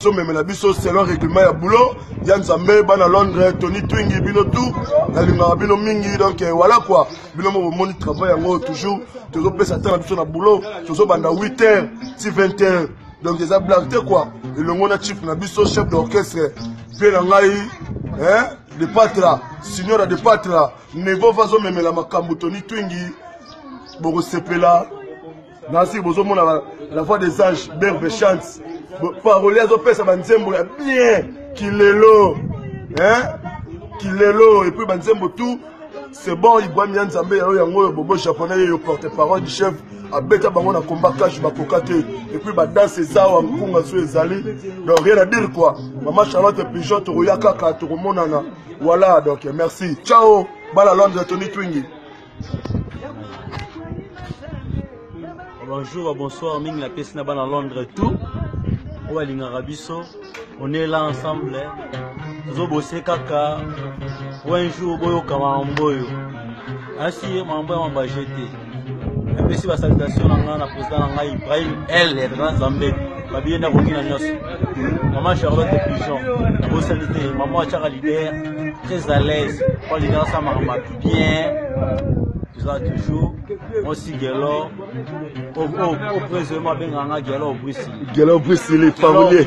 Même la biso selon règlement ya boulot, Yann Zambé bana Londres, Tony Twingi bino tout, la linga bino mingi donc voilà quoi. Bino mo moni travail yango toujours, toujours pesa temps biso na boulot, toujours banda 8h, si 20h. Donc des blagues quoi. Et le mona chief na biso chef d'orchestre, bien ngai hein, de patra, signora de patra, nebo vazo même la makambo Tony Twingi, boko sepela. Nasi bozo mona la voix des anges, berbe chante. Parolier ça banzembo bien kilelo hein kilelo et puis banzembo tout c'est bon il boit bien Nzambe yango bobo japonais yo porte-parole du chef abeta bango na combat cash bakokate et puis ba danse ça wa mpunga so ezali donc rien à dire quoi maman Charlotte Pigeon to ya kaka to monana voilà donc merci ciao bala Londres Tony Twingi. Bonjour, bonsoir, Ming la pièce n'a pas dans Londres tout. On est là ensemble. Nous avons bossé kaka. Un jour, boyo kama mboyo. Ainsi, mamboyo m'a jeté. Et puis si la salutation n'a pas président n'a Ibrahim elle est grand Zambé. Ma bien n'a aucune annonce. Maman Charlotte Pigeon. La bonne sanité. Maman Chara leader très à l'aise. Pas leader ça m'a bien. Toujours, on s'y galore. Au président, on a galore au Brésil. Galore au Brésil, les paroliers.